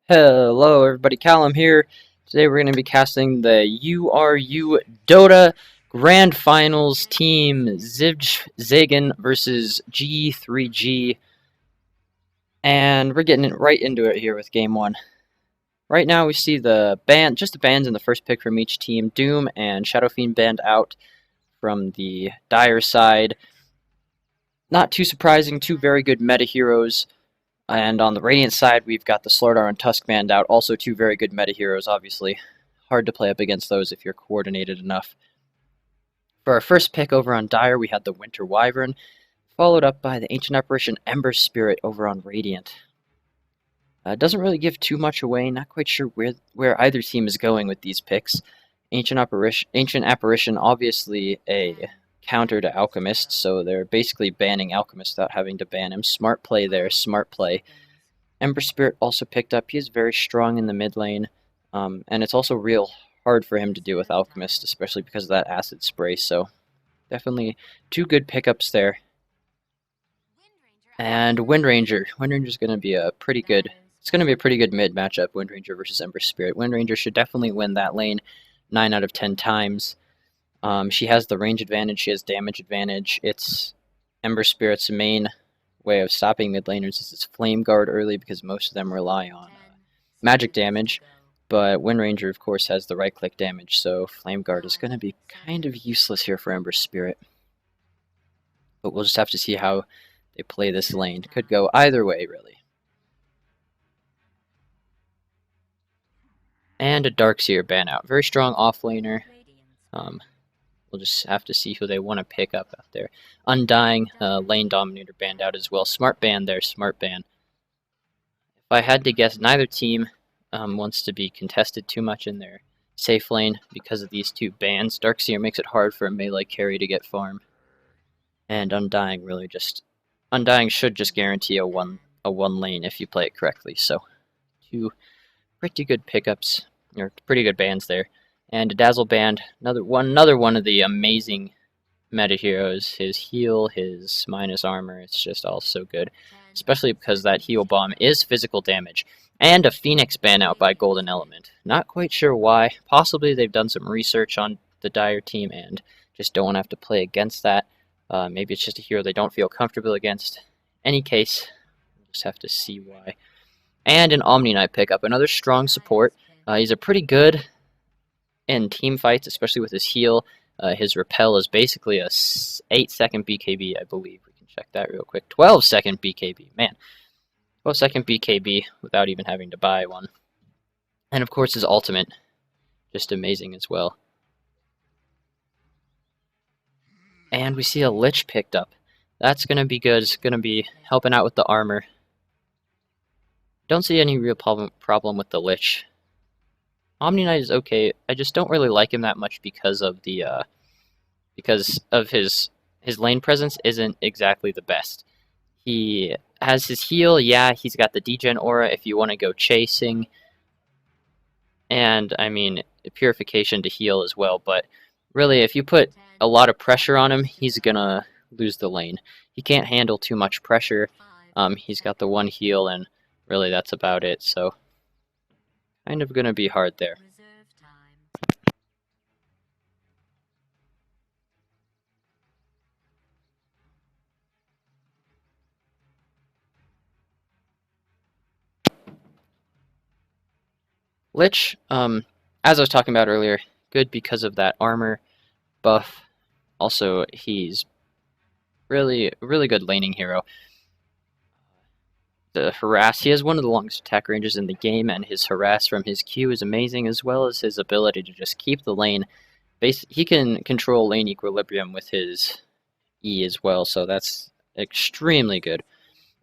Hello everybody, Caelum here. Today we're going to be casting the URUDotA Grand Finals team Vijf Zegen versus G3G. And we're getting right into it here with game one. Right now we see the bands in the first pick from each team. Doom and Shadow Fiend banned out from the Dire side. Not too surprising, two very good meta heroes. And on the Radiant side, we've got the Slardar and Tusk banned out, also two very good meta heroes, obviously. Hard to play up against those if you're coordinated enough. For our first pick over on Dire, we had the Winter Wyvern, followed up by the Ancient Apparition Ember Spirit over on Radiant. Doesn't really give too much away, not quite sure where either team is going with these picks. Ancient Apparition, obviously a counter to Alchemist, so they're basically banning Alchemist without having to ban him. Smart play there, smart play. Ember Spirit also picked up. He is very strong in the mid lane, and it's also real hard for him to deal with Alchemist, especially because of that acid spray, so definitely two good pickups there. And Windranger. Windranger's going to be a pretty good... It's going to be a pretty good mid matchup, Windranger versus Ember Spirit. Windranger should definitely win that lane 9 out of 10 times. She has the range advantage, she has damage advantage. It's Ember Spirit's main way of stopping mid laners is its Flame Guard early because most of them rely on magic damage. But Windranger, of course, has the right-click damage, so Flame Guard is going to be kind of useless here for Ember Spirit. But we'll just have to see how they play this lane. Could go either way, really. And a Darkseer ban out. Very strong offlaner. We'll just have to see who they want to pick up out there. Undying, Lane Dominator banned out as well. Smart ban there, smart ban. If I had to guess, neither team wants to be contested too much in their safe lane because of these two bans. Darkseer makes it hard for a melee carry to get farm. And Undying really just... Undying should just guarantee a one lane if you play it correctly. So, two pretty good pickups, or pretty good bans there. And a Dazzle band, another one of the amazing meta heroes. His heal, his minus armor, it's just all so good. Especially because that heal bomb is physical damage. And a Phoenix ban out by Golden Element. Not quite sure why. Possibly they've done some research on the Dire team and just don't want to have to play against that. Maybe it's just a hero they don't feel comfortable against. Any case, we'll just have to see why. And an Omni Knight pickup, another strong support. He's a pretty good in team fights, especially with his heal. His repel is basically a 8-second BKB, I believe. We can check that real quick. 12-second BKB, man. 12-second BKB without even having to buy one. And of course his ultimate, just amazing as well. And we see a Lich picked up. That's going to be good. It's going to be helping out with the armor. Don't see any real problem with the Lich. Omni Knight is okay. I just don't really like him that much because of his lane presence isn't exactly the best. He has his heal, yeah, he's got the degen aura if you want to go chasing. And I mean purification to heal as well, but really if you put a lot of pressure on him, he's gonna lose the lane. He can't handle too much pressure. He's got the one heal and really that's about it, so kind of gonna be hard there. Lich, as I was talking about earlier, good because of that armor buff. Also, he's really good laning hero. The harass, he has one of the longest attack ranges in the game, and his harass from his Q is amazing, as well as his ability to just keep the lane. He can control lane equilibrium with his E as well, so that's extremely good.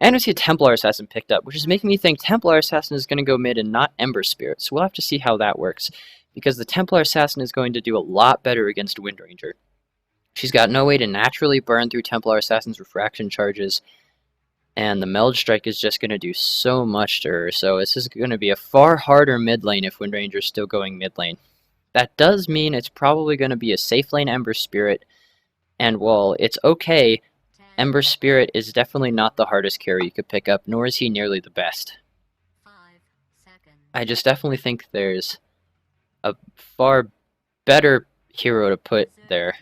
And we see a Templar Assassin picked up, which is making me think Templar Assassin is going to go mid and not Ember Spirit, so we'll have to see how that works, because the Templar Assassin is going to do a lot better against Windranger. She's got no way to naturally burn through Templar Assassin's refraction charges, and the Meld Strike is just going to do so much to her, so this is going to be a far harder mid lane if Windranger is still going mid lane. That does mean it's probably going to be a safe lane Ember Spirit, and while it's okay, Ember Spirit is definitely not the hardest carry you could pick up, nor is he nearly the best. 5 seconds. I just definitely think there's a far better hero to put there.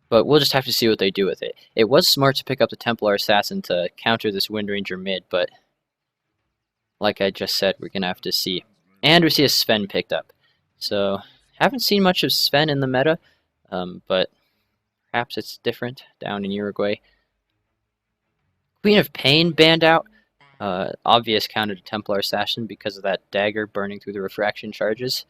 But we'll just have to see what they do with it. It was smart to pick up the Templar Assassin to counter this Wind Ranger mid, but like I just said, we're going to have to see. And we see a Sven picked up. So, haven't seen much of Sven in the meta, but perhaps it's different down in Uruguay. Queen of Pain banned out. Obvious counter to Templar Assassin because of that dagger burning through the refraction charges.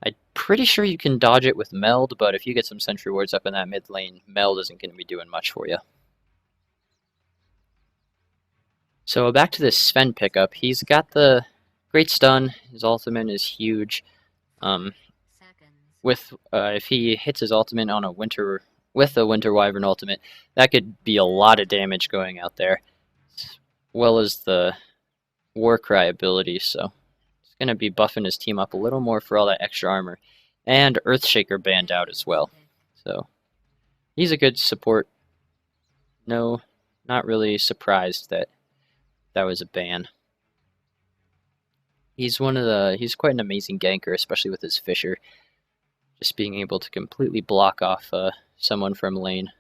I'm pretty sure you can dodge it with Meld, but if you get some sentry wards up in that mid lane, Meld isn't going to be doing much for you. So back to this Sven pickup. He's got the great stun. His ultimate is huge. If he hits his ultimate on a Winter Wyvern ultimate, that could be a lot of damage going out there, as well as the Warcry ability. So he's going to be buffing his team up a little more for all that extra armor. And Earthshaker banned out as well. So he's a good support. No, not really surprised that that was a ban. He's quite an amazing ganker, especially with his Fisher. Just being able to completely block off someone from lane.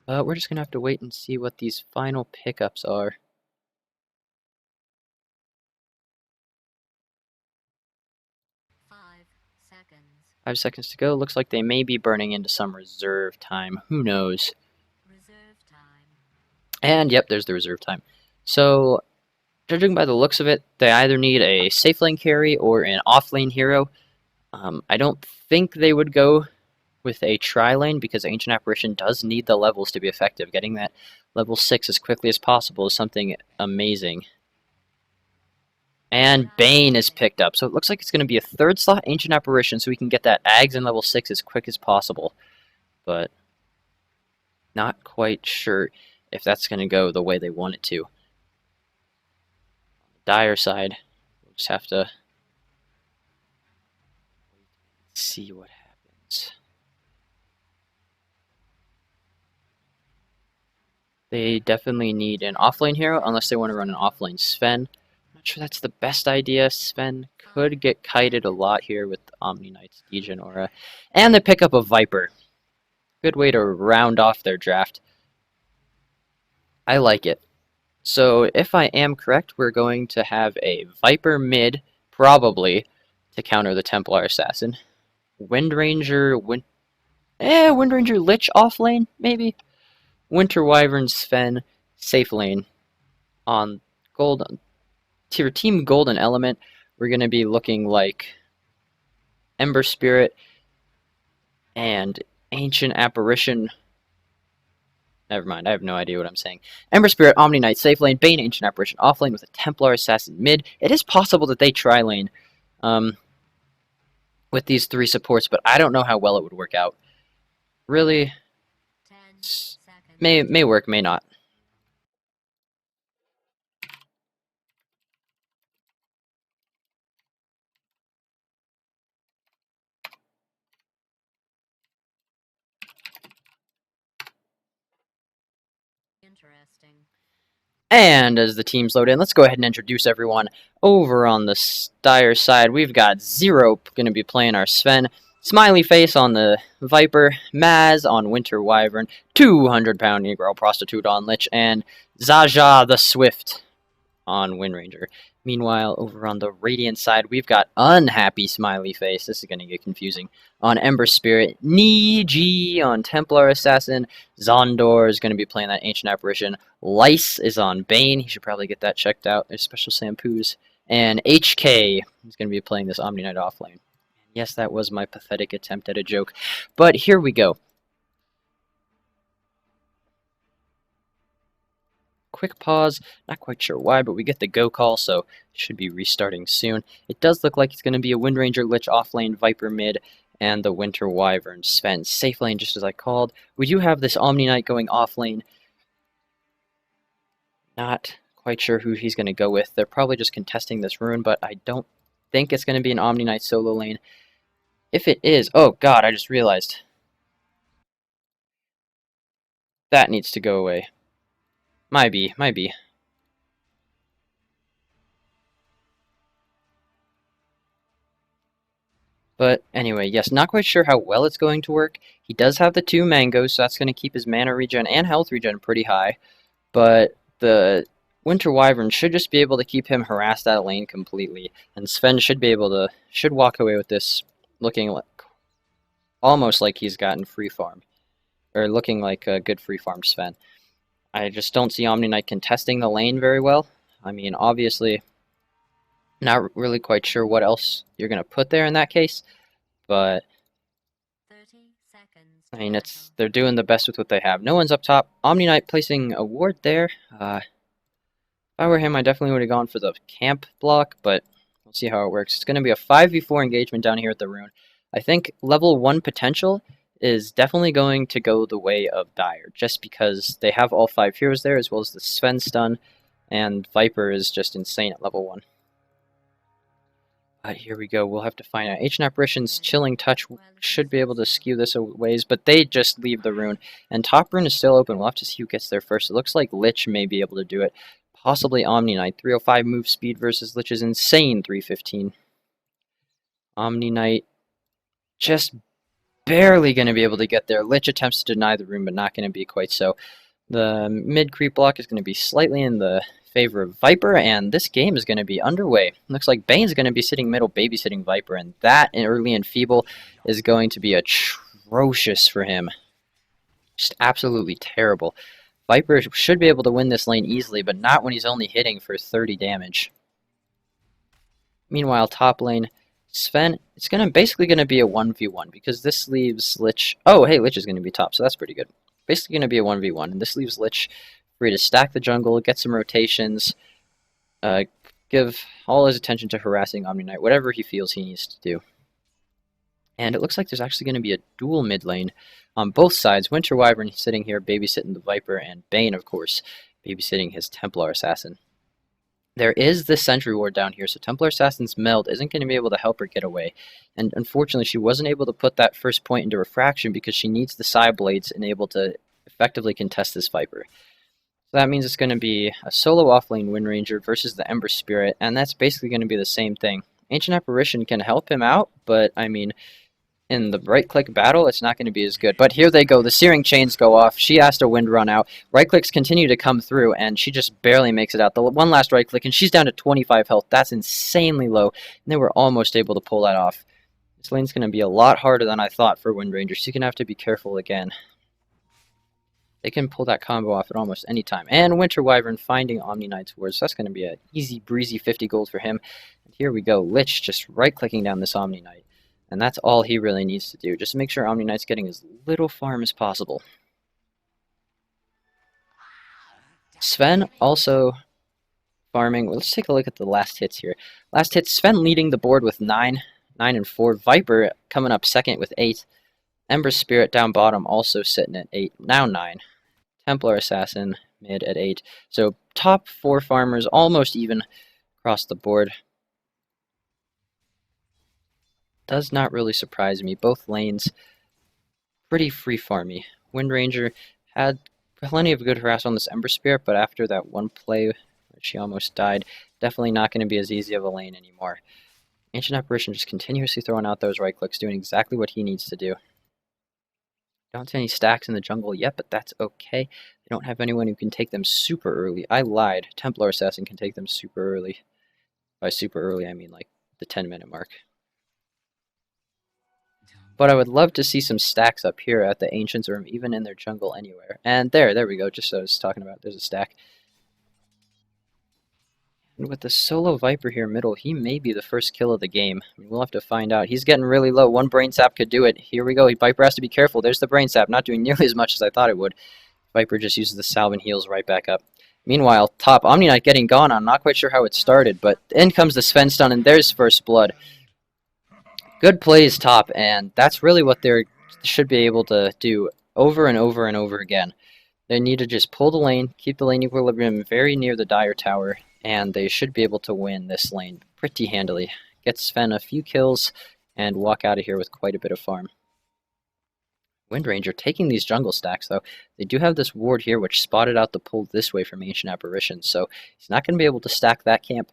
We're just going to have to wait and see what these final pickups are. 5 seconds to go. Looks like they may be burning into some reserve time. Who knows? And yep, there's the reserve time. So, judging by the looks of it, they either need a safe lane carry or an off lane hero. I don't think they would go with a tri-lane because Ancient Apparition does need the levels to be effective. Getting that level 6 as quickly as possible is something amazing. And Bane is picked up, so it looks like it's going to be a 3rd slot Ancient Apparition so we can get that Ags in level 6 as quick as possible. But not quite sure if that's going to go the way they want it to. Dire side, we'll just have to see what happens. They definitely need an offlane hero unless they want to run an offlane Sven. I'm not sure that's the best idea. Sven could get kited a lot here with Omni Knight's Degen Aura. And they pick up a Viper. Good way to round off their draft. I like it. So if I am correct, we're going to have a Viper mid, probably, to counter the Templar Assassin. Wind Ranger Lich off lane, maybe? Winter Wyvern Sven, safe lane. On Team Golden Element, we're going to be looking like Ember Spirit and Ancient Apparition. Never mind, I have no idea what I'm saying. Ember Spirit, Omni Knight, safe lane, Bane, Ancient Apparition, off lane with a Templar Assassin mid. It is possible that they tri-lane with these 3 supports, but I don't know how well it would work out. Really, may work, may not. And as the teams load in, let's go ahead and introduce everyone. Over on the Steyr side, we've got Zero going to be playing our Sven, Smiley Face on the Viper, Maz on Winter Wyvern, 200-pound Negro Prostitute on Lich, and Zaja the Swift on Wind Ranger. Meanwhile, over on the Radiant side, we've got Unhappy Smiley Face. This is going to get confusing. On Ember Spirit, Niji on Templar Assassin. Zondor is going to be playing that Ancient Apparition. Lice is on Bane. He should probably get that checked out. There's special shampoos. And HK is going to be playing this Omni Knight offlane. Yes, that was my pathetic attempt at a joke. But here we go. Quick pause, not quite sure why, but we get the go call, so it should be restarting soon. It does look like it's going to be a Wind Ranger Lich offlane, Viper mid, and the Winter Wyvern Sven safe lane, just as I called. We do have this Omni Knight going offlane. Not quite sure who he's going to go with. They're probably just contesting this rune, but I don't think it's going to be an Omni Knight solo lane. If it is, oh god, I just realized. That needs to go away. Might be. But anyway, yes, not quite sure how well it's going to work. He does have the 2 mangoes, so that's going to keep his mana regen and health regen pretty high. But the Winter Wyvern should just be able to keep him harassed out of lane completely. And Sven should walk away with this looking like almost like he's gotten free farm. Or looking like a good free farm Sven. I just don't see Omni Knight contesting the lane very well. I mean, obviously, not really quite sure what else you're going to put there in that case. But, I mean, they're doing the best with what they have. No one's up top. Omni Knight placing a ward there. If I were him, I definitely would have gone for the camp block, but we'll see how it works. It's going to be a 5v4 engagement down here at the rune. I think level 1 potential is definitely going to go the way of Dire, just because they have all 5 heroes there, as well as the Sven stun, and Viper is just insane at level 1. Here we go, we'll have to find out. Ancient Apparition's Chilling Touch should be able to skew this a ways, but they just leave the rune. And top rune is still open, we'll have to see who gets there first. It looks like Lich may be able to do it. Possibly Omni Knight. 305 move speed versus Lich's insane 315. Omni Knight just barely going to be able to get there. Lich attempts to deny the rune, but not going to be quite so. The mid creep block is going to be slightly in the favor of Viper, and this game is going to be underway. Looks like Bane's going to be sitting middle, babysitting Viper, and that early and feeble is going to be atrocious for him. Just absolutely terrible. Viper should be able to win this lane easily, but not when he's only hitting for 30 damage. Meanwhile, top lane, Sven, it's basically going to be a 1v1, because this leaves Lich... Oh, hey, Lich is going to be top, so that's pretty good. Basically going to be a 1v1, and this leaves Lich free to stack the jungle, get some rotations, give all his attention to harassing Omni Knight, whatever he feels he needs to do. And it looks like there's actually going to be a dual mid lane on both sides. Winter Wyvern sitting here babysitting the Viper, and Bane, of course, babysitting his Templar Assassin. There is this Sentry Ward down here, so Templar Assassin's Meld isn't going to be able to help her get away. And unfortunately, she wasn't able to put that first point into Refraction because she needs the Side Blades and able to effectively contest this Viper. So that means it's going to be a solo offlane Wind Ranger versus the Ember Spirit, and that's basically going to be the same thing. Ancient Apparition can help him out, but I mean, in the right-click battle, it's not going to be as good. But here they go. The Searing Chains go off. She has to wind run out. Right-clicks continue to come through, and she just barely makes it out. The one last right-click, and she's down to 25 health. That's insanely low, and they were almost able to pull that off. This lane's going to be a lot harder than I thought for Wind Rangers. You're going to have to be careful again. They can pull that combo off at almost any time. And Winter Wyvern finding Omni Knight's wards. So that's going to be an easy breezy 50 gold for him. And here we go. Lich just right-clicking down this Omni Knight. And that's all he really needs to do. Just to make sure Omni Knight's getting as little farm as possible. Sven also farming. Well, let's take a look at the last hits here. Last hits, Sven leading the board with 9 and 4. Viper coming up second with 8. Ember Spirit down bottom also sitting at 8, now 9. Templar Assassin mid at 8. So top 4 farmers almost even across the board. Does not really surprise me. Both lanes pretty free farmy. Wind Ranger had plenty of good harass on this Ember Spirit, but after that one play where she almost died, definitely not going to be as easy of a lane anymore. Ancient Apparition just continuously throwing out those right clicks, doing exactly what he needs to do. Don't see any stacks in the jungle yet, but that's okay. They don't have anyone who can take them super early. I lied. Templar Assassin can take them super early. By super early, I mean like the 10-minute mark. But I would love to see some stacks up here at the Ancients, or even in their jungle anywhere. And there we go, just as I was talking about, there's a stack. And with the solo Viper here middle, he may be the first kill of the game. I mean, we'll have to find out. He's getting really low. One Brain Sap could do it. Here we go. Viper has to be careful. There's the Brain Sap, not doing nearly as much as I thought it would. Viper just uses the salve and heals right back up. Meanwhile, top Omni Knight getting gone. I'm not quite sure how it started, but in comes the Sven stun, and there's first blood. Good plays top, and that's really what they should be able to do over and over and over again. They need to just pull the lane, keep the lane equilibrium very near the Dire Tower, and they should be able to win this lane pretty handily. Get Sven a few kills, and walk out of here with quite a bit of farm. Wind Ranger taking these jungle stacks, though. They do have this ward here, which spotted out the pull this way from Ancient Apparitions, so he's not going to be able to stack that camp.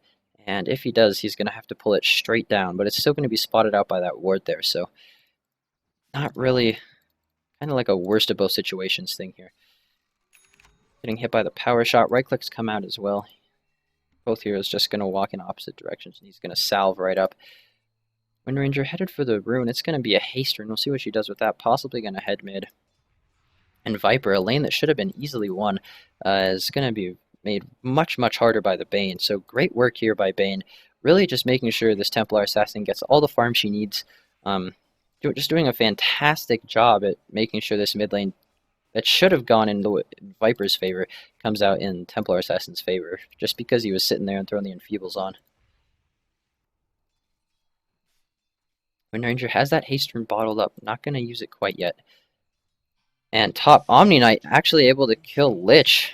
And if he does, he's going to have to pull it straight down, but it's still going to be spotted out by that ward there, so not really, kind of like a worst of both situations thing here. Getting hit by the power shot, right clicks come out as well. Both heroes just going to walk in opposite directions, and he's going to salve right up. Wind Ranger headed for the rune. It's going to be a haste rune. We'll see what she does with that. Possibly going to head mid. And Viper, a lane that should have been easily won, is going to be made much, much harder by the Bane. So great work here by Bane. Really just making sure this Templar Assassin gets all the farm she needs. Just doing a fantastic job at making sure this mid lane that should have gone in Viper's favor comes out in Templar Assassin's favor, just because he was sitting there and throwing the Enfeebles on. Wind Ranger has that haste rune bottled up, not going to use it quite yet. And top Omni Knight actually able to kill Lich.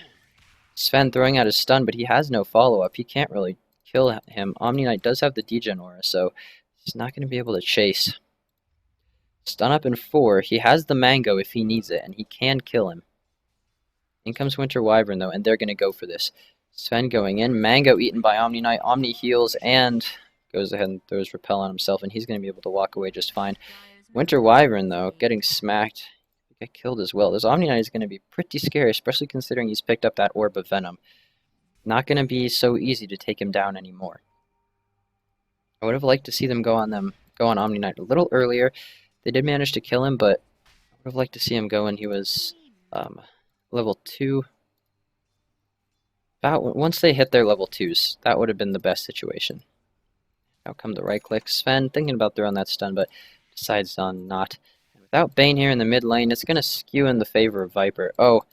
Sven throwing out his stun, but he has no follow-up. He can't really kill him. Omni Knight does have the degen aura, so he's not going to be able to chase. Stun up in 4. He has the Mango if he needs it, and he can kill him. In comes Winter Wyvern, though, and they're going to go for this. Sven going in. Mango eaten by Omni Knight. Omni heals and goes ahead and throws Repel on himself, and he's going to be able to walk away just fine. Winter Wyvern, though, getting smacked. Get killed as well. This Omni Knight is going to be pretty scary, especially considering he's picked up that Orb of Venom. Not going to be so easy to take him down anymore. I would have liked to see them go on Omni Knight a little earlier. They did manage to kill him, but I would have liked to see him go when he was level 2. Once they hit their level 2s, that would have been the best situation. Out come the right click. Sven thinking about throwing that stun, but decides on not. Without Bane here in the mid lane, it's going to skew in the favor of Viper. Oh,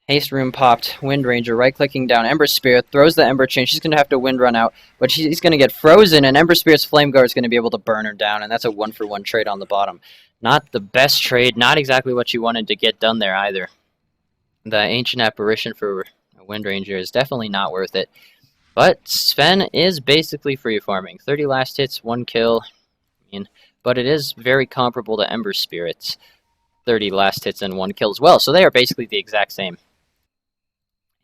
haste rune popped. Wind Ranger right-clicking down Ember Spirit, throws the Ember Chain. She's going to have to wind run out, but he's going to get frozen, and Ember Spirit's Flame Guard is going to be able to burn her down, and that's a 1-for-1 trade on the bottom. Not the best trade, not exactly what you wanted to get done there either. The Ancient Apparition for Wind Ranger is definitely not worth it, but Sven is basically free farming. 30 last hits, 1 kill. But it is very comparable to Ember Spirit's 30 last hits and 1 kill as well, so they are basically the exact same.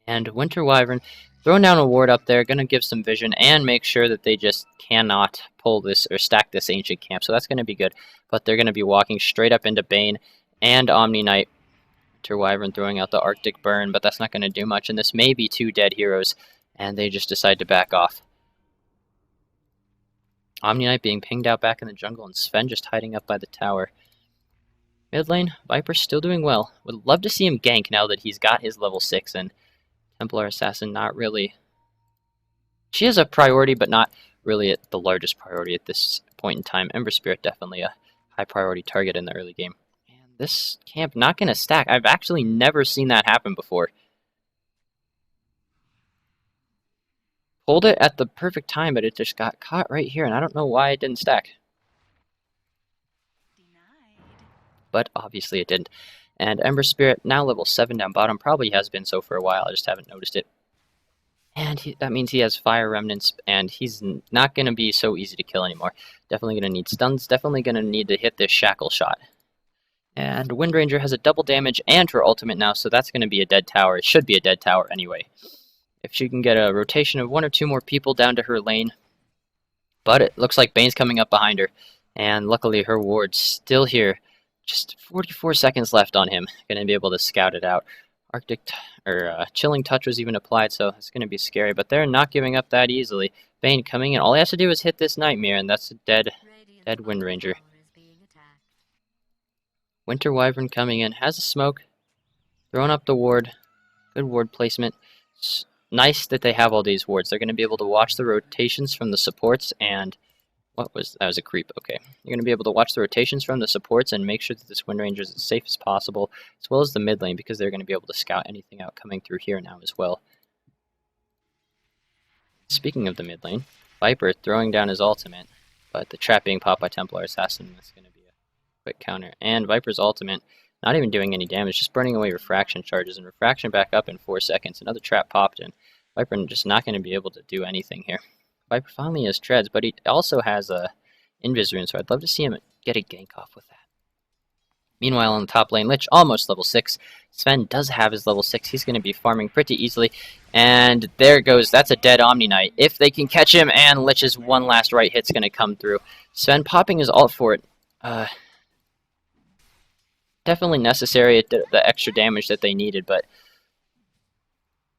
And Winter Wyvern throwing down a ward up there, going to give some vision and make sure that they just cannot pull this or stack this Ancient Camp, so that's going to be good. But they're going to be walking straight up into Bane and Omni Knight. Winter Wyvern throwing out the Arctic Burn, but that's not going to do much, and this may be 2 dead heroes, and they just decide to back off. Omni Knight being pinged out back in the jungle, and Sven just hiding up by the tower. Mid lane, Viper's still doing well. Would love to see him gank now that he's got his level 6, and Templar Assassin not really... She is a priority, but not really at the largest priority at this point in time. Ember Spirit definitely a high priority target in the early game. And this camp not going to stack. I've actually never seen that happen before. Pulled it at the perfect time, but it just got caught right here, and I don't know why it didn't stack. But obviously it didn't. And Ember Spirit, now level 7 down bottom, probably has been so for a while, I just haven't noticed it. And that means he has Fire Remnants, and he's not going to be so easy to kill anymore. Definitely going to need stuns, definitely going to need to hit this Shackle shot. And Wind Ranger has a double damage and her ultimate now, so that's going to be a dead tower. It should be a dead tower anyway. If she can get a rotation of 1 or 2 more people down to her lane. But it looks like Bane's coming up behind her. And luckily her ward's still here. Just 44 seconds left on him. Going to be able to scout it out. Chilling Touch was even applied, so it's going to be scary. But they're not giving up that easily. Bane coming in. All he has to do is hit this Nightmare, and that's a dead Wind Ranger. Winter Wyvern coming in. Has a smoke. Throwing up the ward. Good ward placement. Nice that they have all these wards. They're going to be able to watch the rotations from the supports, and that was a creep. Okay, you're going to be able to watch the rotations from the supports and make sure that this Wind Ranger is as safe as possible, as well as the mid lane, because they're going to be able to scout anything out coming through here now as well. Speaking of the mid lane, Viper throwing down his ultimate, but the trap being popped by Templar Assassin is going to be a quick counter, and Viper's ultimate not even doing any damage, just burning away refraction charges, and refraction back up in 4 seconds. Another trap popped, and Viper just not going to be able to do anything here. Viper finally has treads, but he also has a Invis rune, so I'd love to see him get a gank off with that. Meanwhile, on the top lane, Lich almost level 6. Sven does have his level 6. He's going to be farming pretty easily. And there goes. That's a dead Omni Knight. If they can catch him, and Lich's one last right hit's going to come through. Sven popping his ult for it. Definitely necessary, the extra damage that they needed, but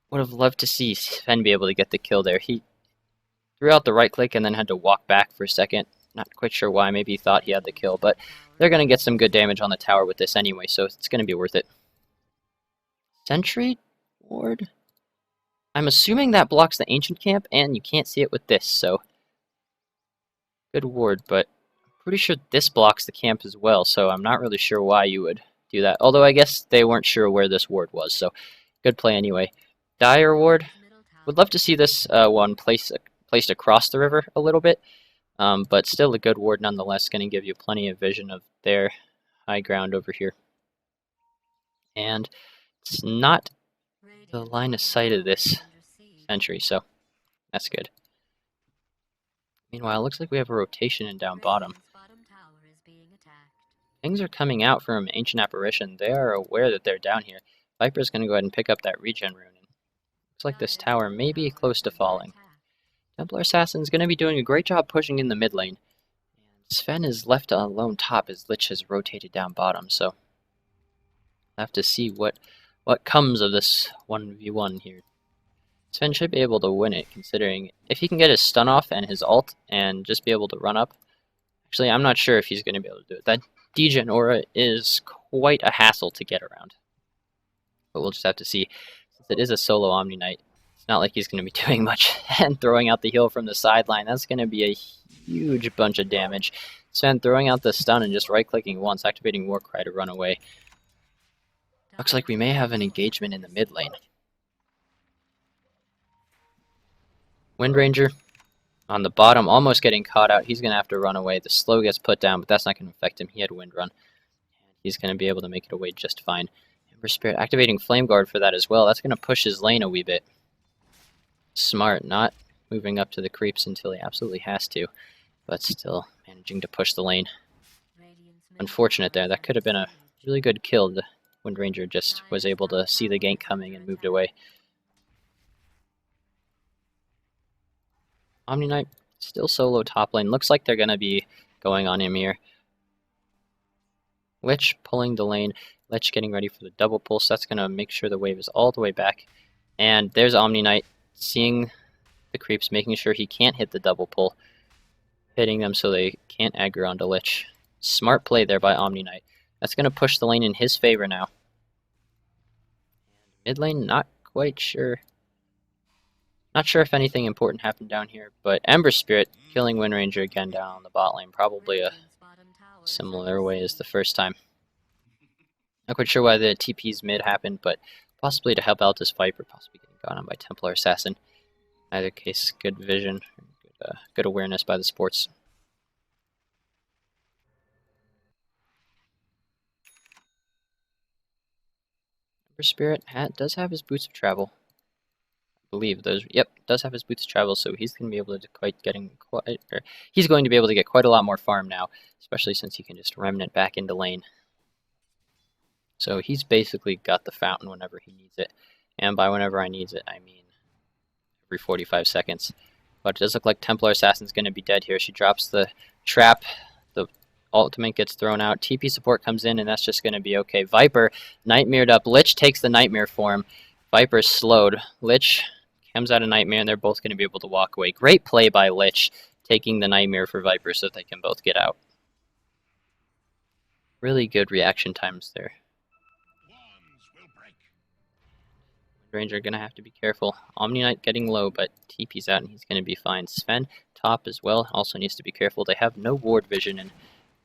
would have loved to see Sven be able to get the kill there. He threw out the right click and then had to walk back for a second. Not quite sure why. Maybe he thought he had the kill, but they're going to get some good damage on the tower with this anyway, so it's going to be worth it. Sentry ward? I'm assuming that blocks the ancient camp, and you can't see it with this, so good ward, but I'm pretty sure this blocks the camp as well, so I'm not really sure why you would do that. Although I guess they weren't sure where this ward was, so good play anyway. Dire ward? Would love to see this one placed across the river a little bit. But still a good ward nonetheless, going to give you plenty of vision of their high ground over here. And it's not the line of sight of this sentry, so that's good. Meanwhile, it looks like we have a rotation in down bottom. Things are coming out from Ancient Apparition. They are aware that they're down here. Viper's going to go ahead and pick up that regen rune. Looks like this tower may be close to falling. Templar Assassin's going to be doing a great job pushing in the mid lane. And Sven is left alone top as Lich has rotated down bottom, so we'll have to see what comes of this 1v1 here. Sven should be able to win it, considering if he can get his stun off and his ult and just be able to run up. Actually, I'm not sure if he's going to be able to do it. That degen aura is quite a hassle to get around. But we'll just have to see. Since it is a solo Omni Knight, it's not like he's going to be doing much, and throwing out the heal from the sideline, that's going to be a huge bunch of damage. Sven throwing out the stun and just right-clicking once, activating Warcry to run away. Looks like we may have an engagement in the mid lane. Windranger on the bottom, almost getting caught out. He's going to have to run away. The slow gets put down, but that's not going to affect him. He had Wind Run. He's going to be able to make it away just fine. Ember Spirit activating Flame Guard for that as well. That's going to push his lane a wee bit. Smart, not moving up to the creeps until he absolutely has to, but still managing to push the lane. Unfortunate there. That could have been a really good kill. The Windranger just was able to see the gank coming and moved away. Omni Knight still solo top lane. Looks like they're going to be going on him here. Lich pulling the lane. Lich getting ready for the double pulse. That's going to make sure the wave is all the way back. And there's Omni Knight seeing the creeps, making sure he can't hit the double pull. Hitting them so they can't aggro onto Lich. Smart play there by Omni Knight. That's going to push the lane in his favor now. Mid lane, not quite sure. Not sure if anything important happened down here, but Ember Spirit killing Windranger again down on the bot lane. Probably a similar way as the first time. Not quite sure why the TP's mid happened, but possibly to help out this Viper, possibly getting gone on by Templar Assassin. In either case, good vision, good awareness by the sports. Ember Spirit does have his boots of travel. Believe those. Yep, does have his boots of travel, so he's going to be able to he's going to be able to get quite a lot more farm now, especially since he can just remnant back into lane. So he's basically got the fountain whenever he needs it, and by whenever I needs it, I mean every 45 seconds. But it does look like Templar Assassin's going to be dead here. She drops the trap. The ultimate gets thrown out. TP support comes in, and that's just going to be okay. Viper nightmared up. Lich takes the nightmare form. Viper's slowed. Lich comes out of Nightmare, and they're both going to be able to walk away. Great play by Lich, taking the Nightmare for Viper so that they can both get out. Really good reaction times there. Ranger going to have to be careful. Omni Knight getting low, but TP's out, and he's going to be fine. Sven, top as well, also needs to be careful. They have no ward vision in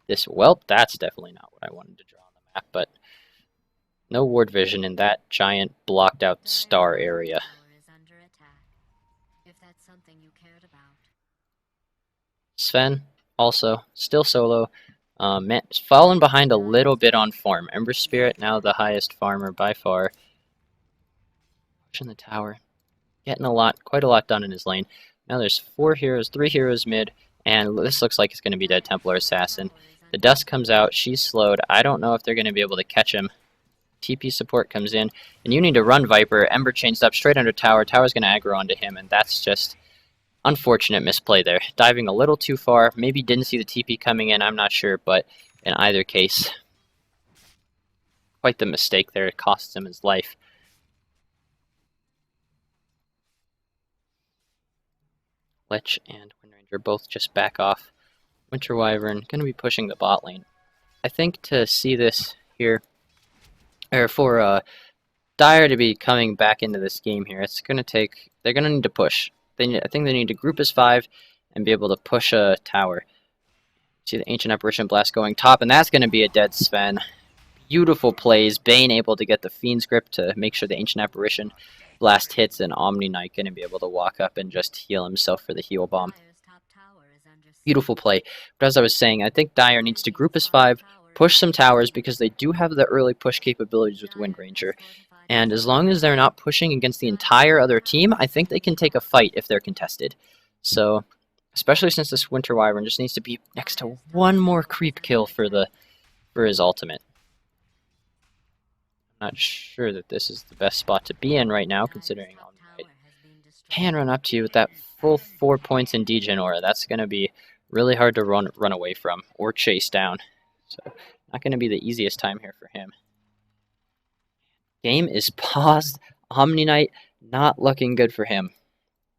this. Well, that's definitely not what I wanted to draw on the map, but no ward vision in that giant blocked out star area. Sven, also, still solo. Fallen behind a little bit on farm. Ember Spirit, now the highest farmer by far. Pushing the tower. Getting quite a lot done in his lane. Now there's 4 heroes, 3 heroes mid, and this looks like it's going to be dead Templar Assassin. The dust comes out. She's slowed. I don't know if they're going to be able to catch him. TP support comes in, and you need to run Viper. Ember changed up straight under tower. Tower's going to aggro onto him, and that's just unfortunate misplay there. Diving a little too far. Maybe didn't see the TP coming in. I'm not sure, but in either case, quite the mistake there. It costs him his life. Lich and Windranger both just back off. Winter Wyvern going to be pushing the bot lane. I think to see this here, or for Dire to be coming back into this game here, it's going to take, they're going to need to push. I think they need to group as 5 and be able to push a tower. See the Ancient Apparition Blast going top, and that's going to be a dead Sven. Beautiful plays. Bane able to get the Fiend's Grip to make sure the Ancient Apparition Blast hits, and Omni Knight going to be able to walk up and just heal himself for the heal bomb. Beautiful play. But as I was saying, I think Dire needs to group as 5, push some towers, because they do have the early push capabilities with Windranger. And as long as they're not pushing against the entire other team, I think they can take a fight if they're contested. So, especially since this Winter Wyvern just needs to be next to one more creep kill for his ultimate. I'm not sure that this is the best spot to be in right now, considering Omni Knight can run up to you with that full 4 points in Degen Aura. That's going to be really hard to run away from or chase down. So, not going to be the easiest time here for him. Game is paused. Omni Knight not looking good for him.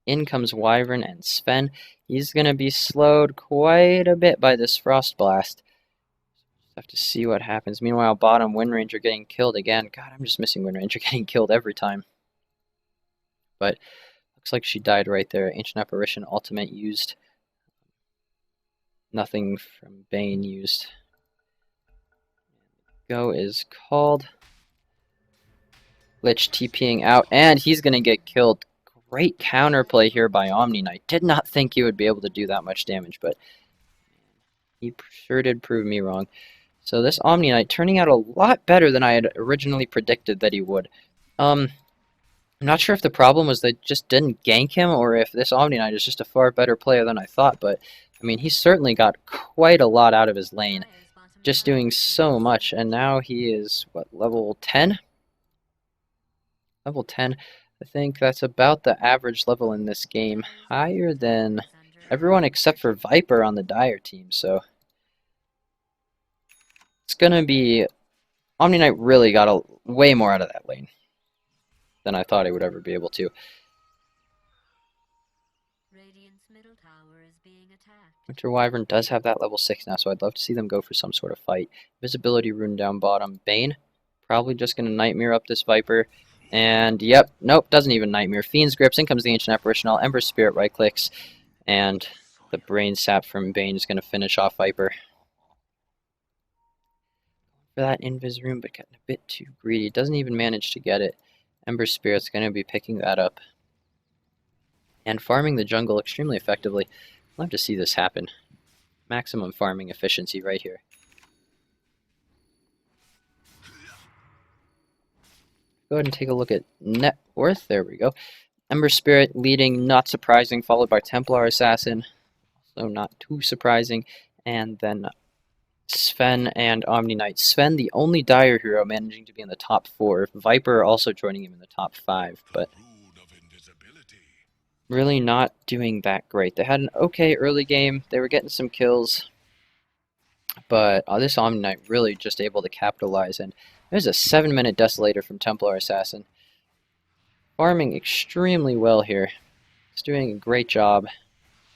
In comes Wyvern and Sven. He's going to be slowed quite a bit by this Frost Blast. Have to see what happens. Meanwhile, bottom Windranger getting killed again. God, I'm just missing Windranger getting killed every time. But looks like she died right there. Ancient Apparition ultimate used. Nothing from Bane used. Go is called. Lich TPing out, and he's going to get killed. Great counterplay here by Omni Knight. Did not think he would be able to do that much damage, but he sure did prove me wrong. So this Omni Knight turning out a lot better than I had originally predicted that he would. I'm not sure if the problem was they just didn't gank him, or if this Omni Knight is just a far better player than I thought, but I mean, he certainly got quite a lot out of his lane. Just doing so much, and now he is, what, level 10? Level 10. I think that's about the average level in this game. Higher than everyone except for Viper on the Dire team, so it's going to be... Omni Knight really got way more out of that lane than I thought he would ever be able to. Winter Wyvern does have that level 6 now, so I'd love to see them go for some sort of fight. Visibility rune down bottom. Bane, probably just going to Nightmare up this Viper. And, yep, nope, doesn't even Nightmare. Fiend's Grips, in comes the Ancient Apparition, all Ember Spirit right-clicks, and the Brain Sap from Bane is going to finish off Viper. For that Invis Rune, but getting a bit too greedy. Doesn't even manage to get it. Ember Spirit's going to be picking that up. And farming the jungle extremely effectively. Love to see this happen. Maximum farming efficiency right here. Go ahead and take a look at net worth. There we go. Ember Spirit leading, not surprising, followed by Templar Assassin. Also not too surprising. And then Sven and Omni Knight. Sven, the only Dire hero managing to be in the top 4. Viper also joining him in the top 5, but really not doing that great. They had an okay early game. They were getting some kills, but this Omni Knight really just able to capitalize. And there's a 7-minute Desolator from Templar Assassin. Farming extremely well here. He's doing a great job.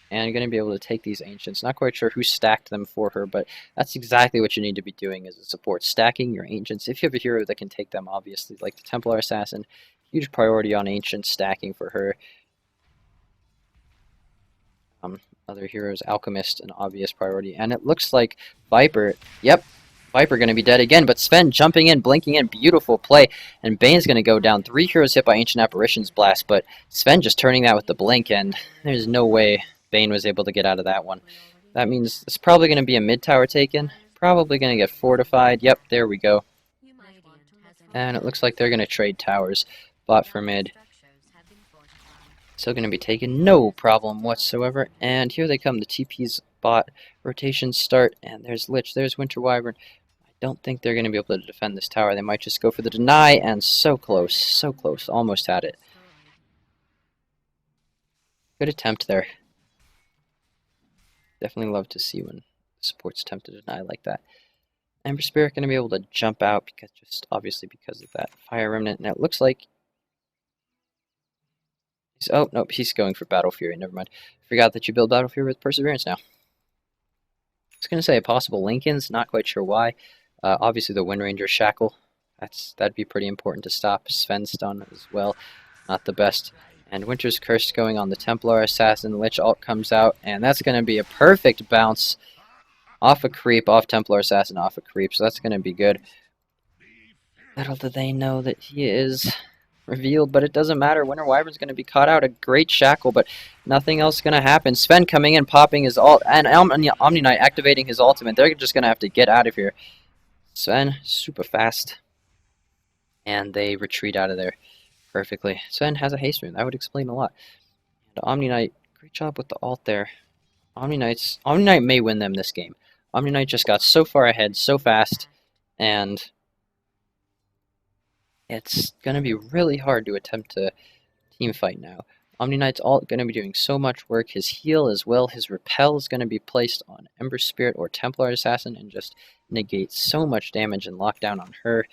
And going to be able to take these Ancients. Not quite sure who stacked them for her, but that's exactly what you need to be doing as a support. Stacking your Ancients. If you have a hero that can take them, obviously, like the Templar Assassin, huge priority on Ancients stacking for her. Other heroes, Alchemist, an obvious priority. And it looks like Viper, yep, Viper going to be dead again, but Sven jumping in, blinking in, beautiful play, and Bane's going to go down. 3 heroes hit by Ancient Apparition's Blast, but Sven just turning that with the blink, and there's no way Bane was able to get out of that one. That means it's probably going to be a mid-tower taken, probably going to get fortified. Yep, there we go. And it looks like they're going to trade towers, bot for mid. Still going to be taken, no problem whatsoever. And here they come, the TP's bot. Rotations start, and there's Lich, there's Winter Wyvern. I don't think they're going to be able to defend this tower. They might just go for the deny, and so close, almost had it. Good attempt there. Definitely love to see when supports attempt to deny like that. Ember Spirit going to be able to jump out obviously because of that Fire Remnant. And it looks like oh nope, he's going for Battle Fury. Never mind. Forgot that you build Battle Fury with Perseverance now. I was going to say a possible Lincoln's, not quite sure why. Obviously the Wind Ranger Shackle. That'd be pretty important to stop. Sven's stun as well. Not the best. And Winter's Curse going on the Templar Assassin. Lich ult comes out, and that's going to be a perfect bounce off a creep, off Templar Assassin, off a creep, so that's going to be good. Little do they know that he is revealed, but it doesn't matter. Winter Wyvern's going to be caught out. A great shackle, but nothing else going to happen. Sven coming in, popping his ult, and Omni Knight activating his ultimate. They're just going to have to get out of here. Sven, super fast, and they retreat out of there perfectly. Sven has a haste rune. That would explain a lot. And Omni Knight, great job with the ult there. Omni Knight may win them this game. Omni Knight just got so far ahead, so fast, and it's going to be really hard to attempt to team fight now. Omni Knight's ult going to be doing so much work. His heal as well, his repel is going to be placed on Ember Spirit or Templar Assassin and just negate so much damage and lockdown on her.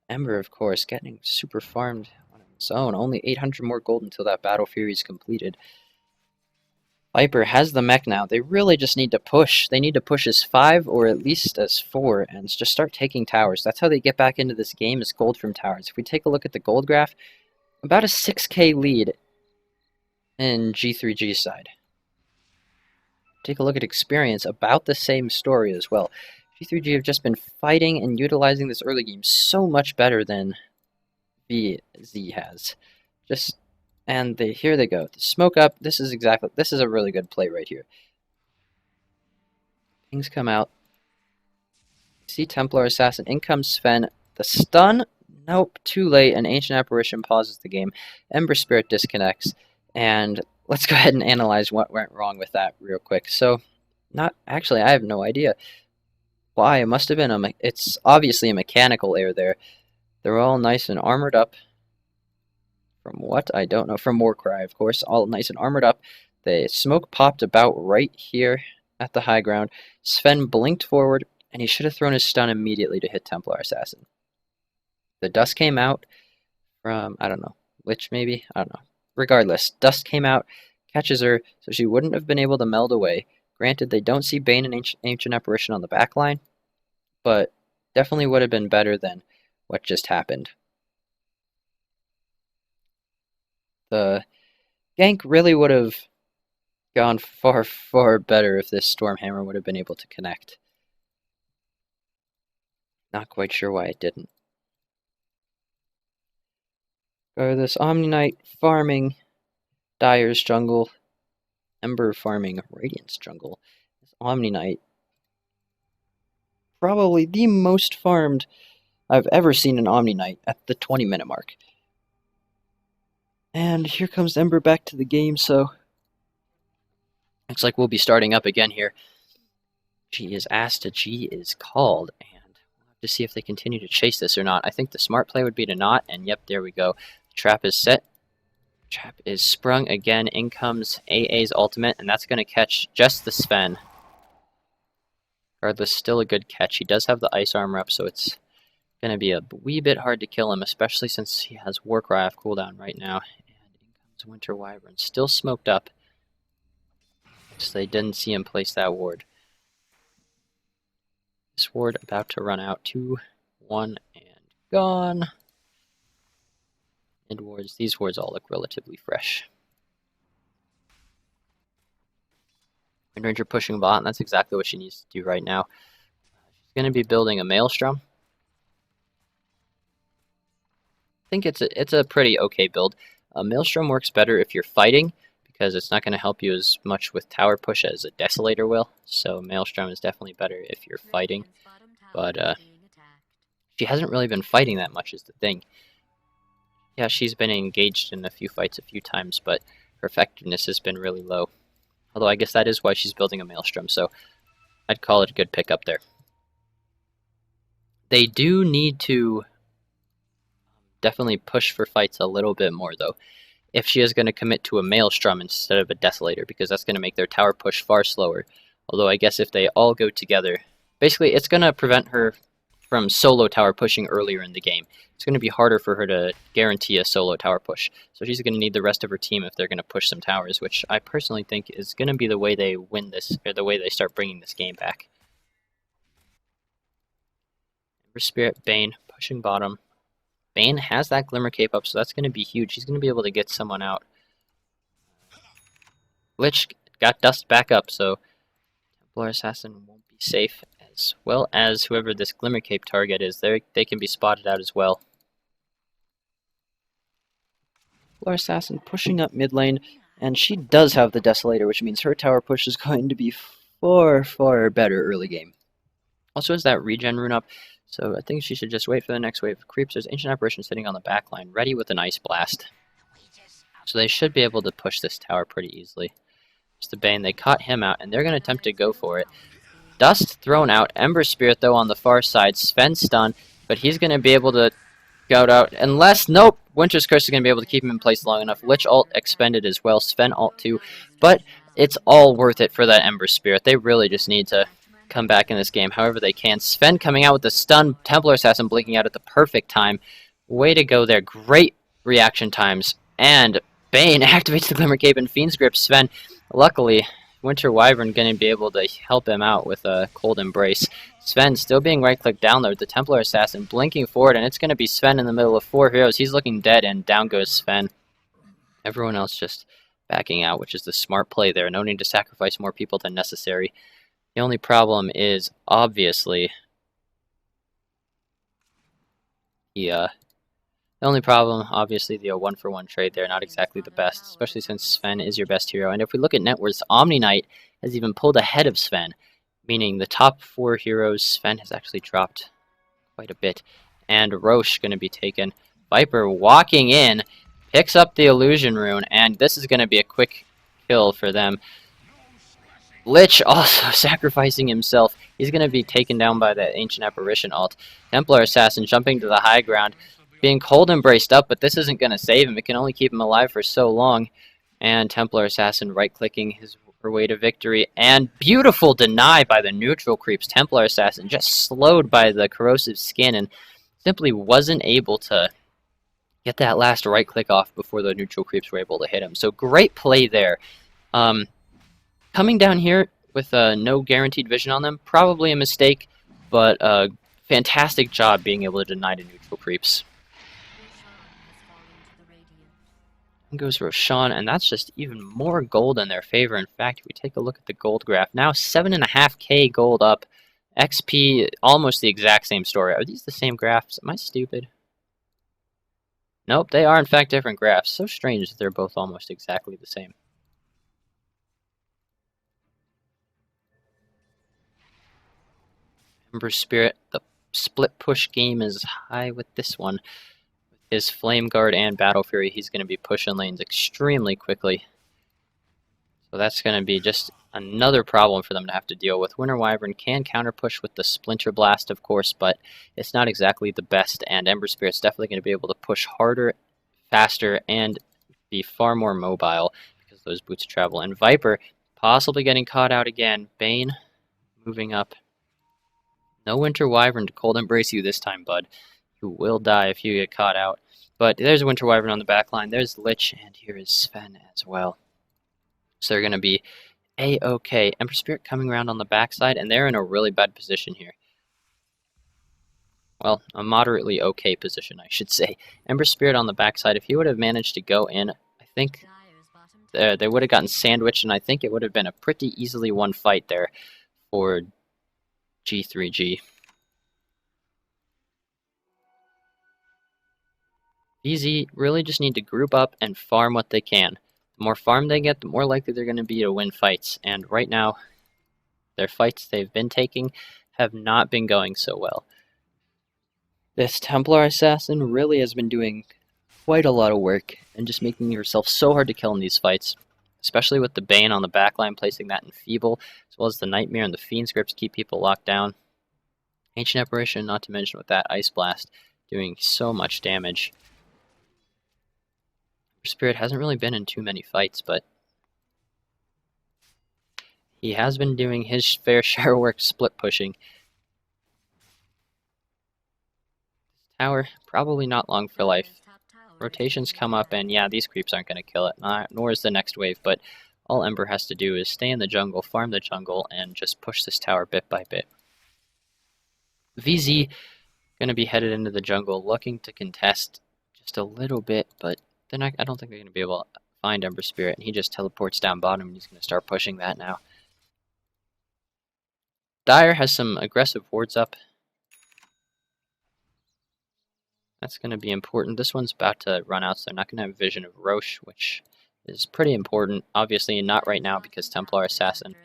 Ember, of course, getting super farmed on his own. Only 800 more gold until that Battle Fury is completed. Viper has the mech now. They really just need to push. They need to push as 5 or at least as 4 and just start taking towers. That's how they get back into this game, is gold from towers. If we take a look at the gold graph, about a 6k lead in G3G side. Take a look at experience, about the same story as well. G3G have just been fighting and utilizing this early game so much better than VZ has. And here they go. The smoke up. This is a really good play right here. Things come out. See Templar Assassin. In comes Sven. The stun. Nope. Too late. An Ancient Apparition pauses the game. Ember Spirit disconnects. And let's go ahead and analyze what went wrong with that real quick. So, I have no idea why. It must have been it's obviously a mechanical error there. They're all nice and armored up. From what? I don't know. From Warcry, of course. All nice and armored up. The smoke popped about right here at the high ground. Sven blinked forward, and he should have thrown his stun immediately to hit Templar Assassin. The dust came out from, I don't know, Lich maybe? I don't know. Regardless, dust came out, catches her, so she wouldn't have been able to meld away. Granted, they don't see Bane and Ancient Apparition on the back line, but definitely would have been better than what just happened. The gank really would have gone far, far better if this Stormhammer would have been able to connect. Not quite sure why it didn't. Go this Omni Knight farming Dire's jungle. Ember farming Radiant's jungle. This Omni Knight, probably the most farmed I've ever seen an Omni Knight at the 20-minute mark. And here comes Ember back to the game, so looks like we'll be starting up again here. G is asked to G is called, and we'll have to see if they continue to chase this or not. I think the smart play would be to not, and yep, there we go. The trap is set. Trap is sprung again. In comes AA's ultimate, and that's going to catch just the Sven. Regardless, still a good catch. He does have the ice armor up, so it's going to be a wee bit hard to kill him, especially since he has Warcry off cooldown right now. Winter Wyvern still smoked up, so they didn't see him place that ward. This ward about to run out. 2, 1, and gone. Mid wards. These wards all look relatively fresh. Wind Ranger pushing bot, and that's exactly what she needs to do right now. She's going to be building a Maelstrom. I think it's a pretty okay build. Maelstrom works better if you're fighting, because it's not going to help you as much with tower push as a Desolator will. So Maelstrom is definitely better if you're fighting. But she hasn't really been fighting that much is the thing. Yeah, she's been engaged in a few fights a few times, but her effectiveness has been really low. Although I guess that is why she's building a Maelstrom, so I'd call it a good pickup there. They do need to definitely push for fights a little bit more, though, if she is going to commit to a Maelstrom instead of a Desolator, because that's going to make their tower push far slower. Although I guess if they all go together, basically it's going to prevent her from solo tower pushing earlier in the game. It's going to be harder for her to guarantee a solo tower push. So she's going to need the rest of her team if they're going to push some towers, which I personally think is going to be the way they win this, or the way they start bringing this game back. Ember Spirit, Bane, pushing bottom. Bane has that Glimmer Cape up, so that's going to be huge. He's going to be able to get someone out. Lich got Dust back up, so Templar Assassin won't be safe, as well as whoever this Glimmer Cape target is. They can be spotted out as well. Templar Assassin pushing up mid lane, and she does have the Desolator, which means her tower push is going to be far, far better early game. Also has that regen rune up, so I think she should just wait for the next wave of creeps. There's Ancient Apparition sitting on the back line, ready with an Ice Blast. So they should be able to push this tower pretty easily. Just the Bane, they caught him out, and they're going to attempt to go for it. Dust thrown out, Ember Spirit though on the far side, Sven stun, but he's going to be able to go out, unless, nope, Winter's Curse is going to be able to keep him in place long enough. Lich ult expended as well, Sven ult too, but it's all worth it for that Ember Spirit. They really just need to come back in this game however they can. Sven coming out with the stun, Templar Assassin blinking out at the perfect time. Way to go there, great reaction times, and Bane activates the Glimmer Cape and Fiend's Grip Sven. Luckily, Winter Wyvern going to be able to help him out with a Cold Embrace. Sven still being right-clicked down there with the Templar Assassin blinking forward, and it's going to be Sven in the middle of 4 heroes. He's looking dead, and down goes Sven. Everyone else just backing out, which is the smart play there. No need to sacrifice more people than necessary. The only problem is, obviously, the only problem, obviously, the 1-for-1 trade there, not exactly the best, especially since Sven is your best hero. And if we look at net worths, Omni Knight has even pulled ahead of Sven, meaning the top 4 heroes, Sven has actually dropped quite a bit. And Roche going to be taken. Viper walking in, picks up the Illusion Rune, and this is going to be a quick kill for them. Lich also sacrificing himself. He's going to be taken down by that Ancient Apparition ult. Templar Assassin jumping to the high ground, being Cold Embraced up, but this isn't going to save him. It can only keep him alive for so long. And Templar Assassin right-clicking her way to victory. And beautiful deny by the neutral creeps. Templar Assassin just slowed by the corrosive skin and simply wasn't able to get that last right-click off before the neutral creeps were able to hit him. So great play there. Coming down here with no guaranteed vision on them, probably a mistake, but fantastic job being able to deny to neutral creeps. And goes Roshan, and that's just even more gold in their favor. In fact, if we take a look at the gold graph, now 7.5k gold up, XP almost the exact same story. Are these the same graphs? Am I stupid? Nope, they are in fact different graphs. So strange that they're both almost exactly the same. Ember Spirit, the split push game is high with this one. With his Flame Guard and Battle Fury, he's going to be pushing lanes extremely quickly. So that's going to be just another problem for them to have to deal with. Winter Wyvern can counter push with the Splinter Blast, of course, but it's not exactly the best, and Ember Spirit's definitely going to be able to push harder, faster, and be far more mobile because those boots travel. And Viper possibly getting caught out again. Bane moving up. No Winter Wyvern to Cold Embrace you this time, bud. You will die if you get caught out. But there's a Winter Wyvern on the back line. There's Lich, and here is Sven as well. So they're going to be A-okay. Ember Spirit coming around on the backside, and they're in a really bad position here. Well, a moderately okay position, I should say. Ember Spirit on the backside, if he would have managed to go in, I think they would have gotten sandwiched, and I think it would have been a pretty easily won fight there for G3G. VZ really just need to group up and farm what they can. The more farm they get, the more likely they're going to be to win fights. And right now, their fights they've been taking have not been going so well. This Templar Assassin really has been doing quite a lot of work and just making herself so hard to kill in these fights. especially with the Bane on the backline, placing that in Feeble, as well as the Nightmare and the Fiend scripts keep people locked down. Ancient Apparition, not to mention with that Ice Blast, doing so much damage. Spirit hasn't really been in too many fights, but he has been doing his fair share of work split pushing. Tower, probably not long for life. Rotations come up, and yeah, these creeps aren't going to kill it, nor is the next wave, but all Ember has to do is stay in the jungle, farm the jungle, and just push this tower bit by bit. VZ going to be headed into the jungle, looking to contest just a little bit, but I don't think they're going to be able to find Ember Spirit, and he just teleports down bottom, and he's going to start pushing that now. Dire has some aggressive wards up. That's going to be important. This one's about to run out, so they're not going to have Vision of Roche, which is pretty important. Obviously, not right now because Templar Assassin.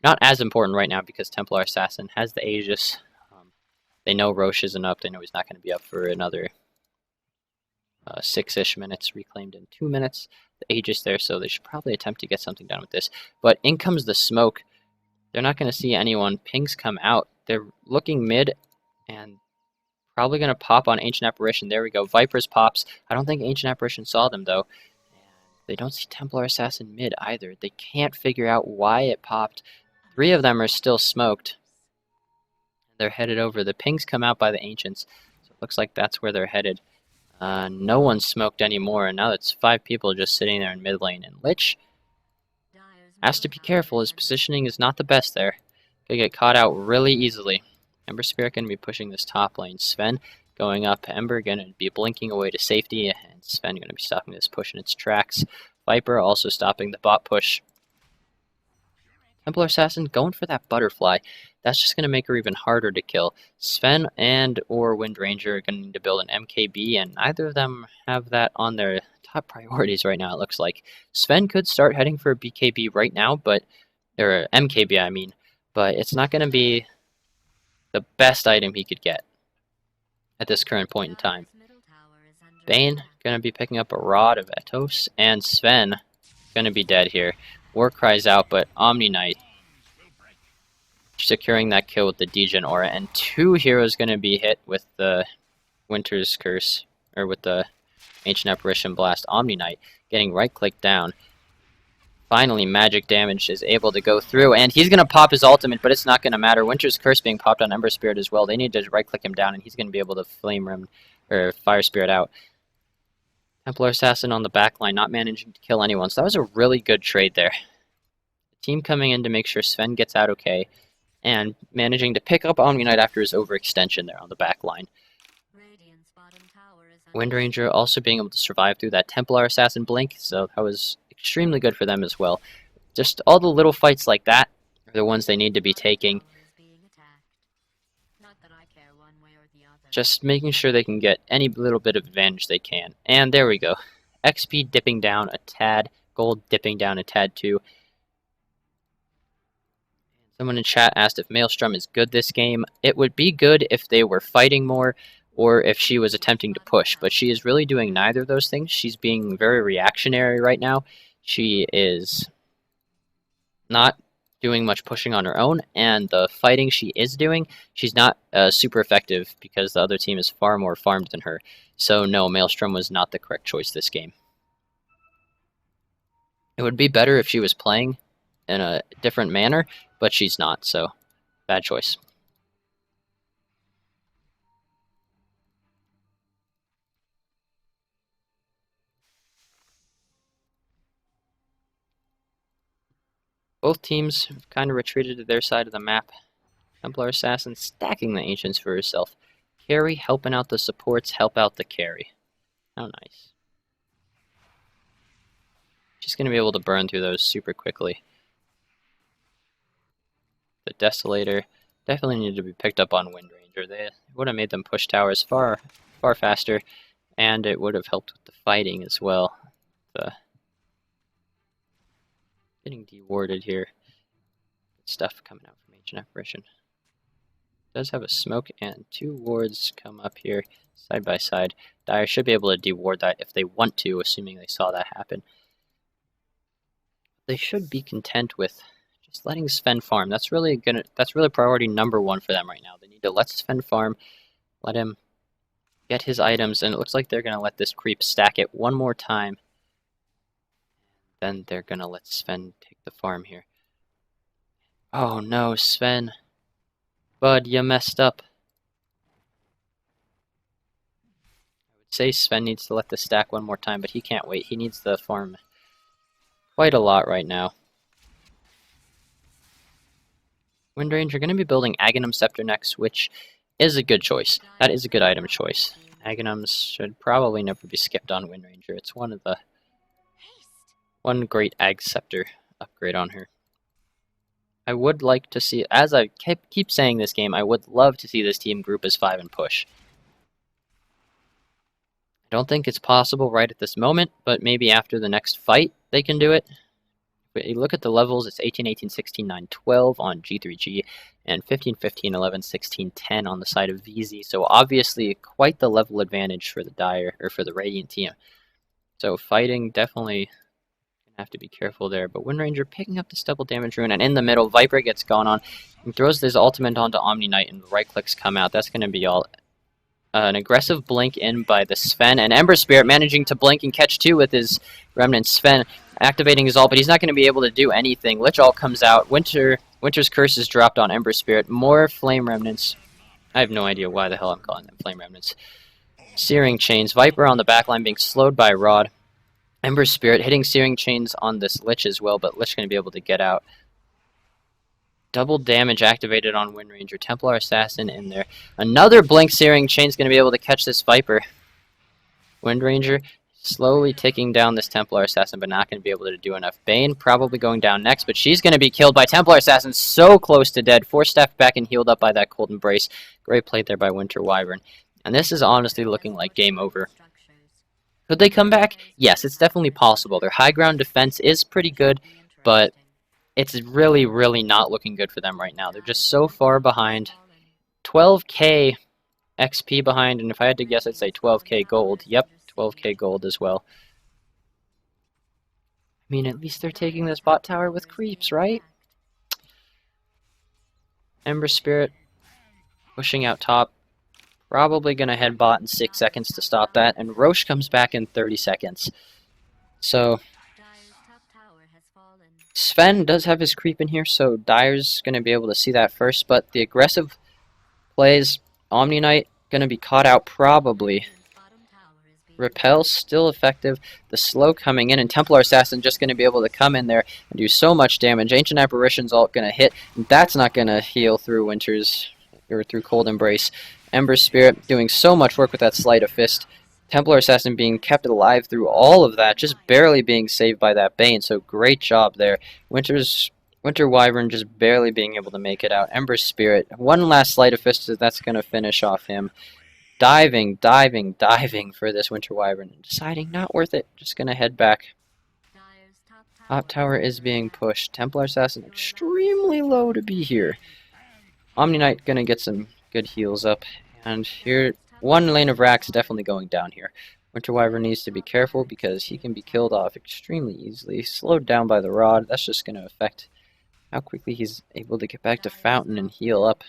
Not as important right now because Templar Assassin has the Aegis. They know Roche isn't up. They know he's not going to be up for another 6-ish minutes, reclaimed in 2 minutes. The Aegis there, so they should probably attempt to get something done with this. But in comes the smoke. They're not going to see anyone. Pings come out. They're looking mid, and probably going to pop on Ancient Apparition. There we go. Vipers pops. I don't think Ancient Apparition saw them, though. And they don't see Templar Assassin mid either. They can't figure out why it popped. 3 of them are still smoked. They're headed over. The pings come out by the Ancients, so it looks like that's where they're headed. No one's smoked anymore, and now it's 5 people just sitting there in mid lane. And Lich has to be careful. His positioning is not the best there. Could get caught out really easily. Ember Spirit going to be pushing this top lane. Sven going up. Ember going to be blinking away to safety, and Sven going to be stopping this push in its tracks. Viper also stopping the bot push. Templar Assassin going for that butterfly. That's just going to make her even harder to kill. Sven and or Wind Ranger are going to need to build an MKB, and neither of them have that on their top priorities right now, it looks like. Sven could start heading for a BKB right now, or MKB, I mean, but it's not going to be the best item he could get at this current point in time. Bane going to be picking up a Rod of Etos, and Sven going to be dead here. War cries out, but Omni Knight securing that kill with the Degen Aura, and 2 heroes going to be hit with the Winter's Curse, or with the Ancient Apparition Blast. Omni Knight getting right-clicked down. Finally, magic damage is able to go through, and he's going to pop his ultimate, but it's not going to matter. Winter's Curse being popped on Ember Spirit as well. They need to right-click him down, and he's going to be able to Flame Rim, or Fire Spirit out. Templar Assassin on the back line, not managing to kill anyone, so that was a really good trade there. The team coming in to make sure Sven gets out okay, and managing to pick up Omni Knight after his overextension there on the back line. Wind Ranger also being able to survive through that Templar Assassin blink, so that was extremely good for them as well. Just all the little fights like that are the ones they need to be taking. Just making sure they can get any little bit of advantage they can. And there we go. XP dipping down a tad, gold dipping down a tad too. Someone in chat asked if Maelstrom is good this game. It would be good if they were fighting more, or if she was attempting to push, but she is really doing neither of those things. She's being very reactionary right now. She is not doing much pushing on her own, and the fighting she is doing, she's not super effective because the other team is far more farmed than her. So no, Maelstrom was not the correct choice this game. It would be better if she was playing in a different manner, but she's not, so bad choice. Both teams have kind of retreated to their side of the map. Templar Assassin stacking the Ancients for herself. Carry helping out the supports, help out the carry. How nice. She's going to be able to burn through those super quickly. The Desolator definitely needed to be picked up on Wind Ranger. They would have made them push towers far faster, and it would have helped with the fighting as well. Getting dewarded here. Good stuff coming out from Ancient Apparition. Does have a smoke, and 2 wards come up here side by side. Dire should be able to deward that if they want to, assuming they saw that happen. They should be content with just letting Sven farm. That's really priority #1 for them right now. They need to let Sven farm, let him get his items, and it looks like they're gonna let this creep stack it one more time. Then they're gonna let Sven take the farm here. Oh no, Sven. Bud, you messed up. I would say Sven needs to let the stack one more time, but he can't wait. He needs the farm quite a lot right now. Windranger going to be building Aghanim Scepter next, which is a good choice. That is a good item choice. Aghanims should probably never be skipped on Windranger. It's one great Ag Scepter upgrade on her. I would like to see, as I keep saying this game, I would love to see this team group as 5 and push. I don't think it's possible right at this moment, but maybe after the next fight they can do it. But you look at the levels, it's 18, 18, 16, 9, 12 on G3G, and 15, 15, 11, 16, 10 on the side of VZ. So obviously quite the level advantage for the Radiant team. So fighting definitely gonna have to be careful there. But Windranger picking up this double damage rune, and in the middle, Viper gets gone on and throws his ultimate onto Omni Knight, and right clicks come out. That's gonna be all. An aggressive blink in by the Sven, and Ember Spirit managing to blink and catch 2 with his Remnant. Sven activating his ult, but he's not going to be able to do anything. Lich Ult comes out. Winter's Curse is dropped on Ember Spirit. More Flame Remnants. I have no idea why the hell I'm calling them Flame Remnants. Searing Chains. Viper on the backline being slowed by Rod. Ember Spirit hitting Searing Chains on this Lich as well, but Lich going to be able to get out. Double damage activated on Windranger. Templar Assassin in there. Another Blink Searing Chain's going to be able to catch this Viper. Windranger slowly ticking down this Templar Assassin, but not going to be able to do enough. Bane probably going down next, but she's going to be killed by Templar Assassin. So close to dead. Force staff back and healed up by that Cold Embrace. Great play there by Winter Wyvern. And this is honestly looking like game over. Could they come back? Yes, it's definitely possible. Their high ground defense is pretty good, but it's really, really not looking good for them right now. They're just so far behind. 12k XP behind, and if I had to guess, I'd say 12k gold. Yep, 12k gold as well. I mean, at least they're taking this bot tower with creeps, right? Ember Spirit pushing out top. Probably going to head bot in 6 seconds to stop that, and Roche comes back in 30 seconds. So Sven does have his creep in here, so Dire's going to be able to see that first, but the aggressive plays, Omni Knight going to be caught out probably. Repel still effective, the slow coming in, and Templar Assassin just going to be able to come in there and do so much damage. Ancient Apparition's ult going to hit, and that's not going to heal through through Cold Embrace. Ember Spirit doing so much work with that Sleight of Fist. Templar Assassin being kept alive through all of that, just barely being saved by that Bane, so great job there. Winter Wyvern just barely being able to make it out. Ember Spirit, one last Sleight of Fist, that's going to finish off him. Diving for this Winter Wyvern, and deciding not worth it, just going to head back. Top tower is being pushed. Templar Assassin extremely low to be here. Omni Knight going to get some good heals up, and here one lane of racks definitely going down here. Winter Wyvern needs to be careful because he can be killed off extremely easily. Slowed down by the Rod, that's just going to affect how quickly he's able to get back to Fountain and heal up.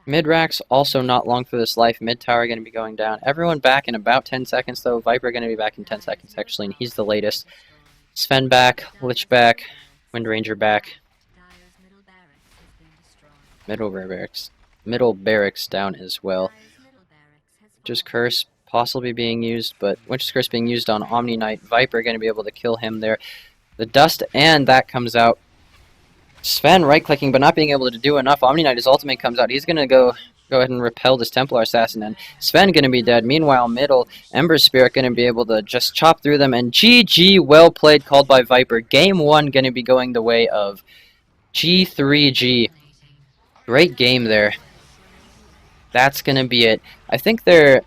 Mid racks also not long for this life. Mid tower going to be going down. Everyone back in about 10 seconds though. Viper going to be back in 10 seconds actually, and he's the latest. Sven back, Lich back, Windranger back. Middle barracks down as well. Winter's Curse possibly being used, but Winter's Curse being used on Omni Knight. Viper going to be able to kill him there. The dust, and that comes out. Sven right-clicking, but not being able to do enough. Omni Knight, his ultimate comes out. He's going to go ahead and repel this Templar Assassin, and Sven going to be dead. Meanwhile, middle, Ember Spirit going to be able to just chop through them, and GG, well played, called by Viper. Game 1 going to be going the way of G3G. Great game there. That's going to be it. I think they're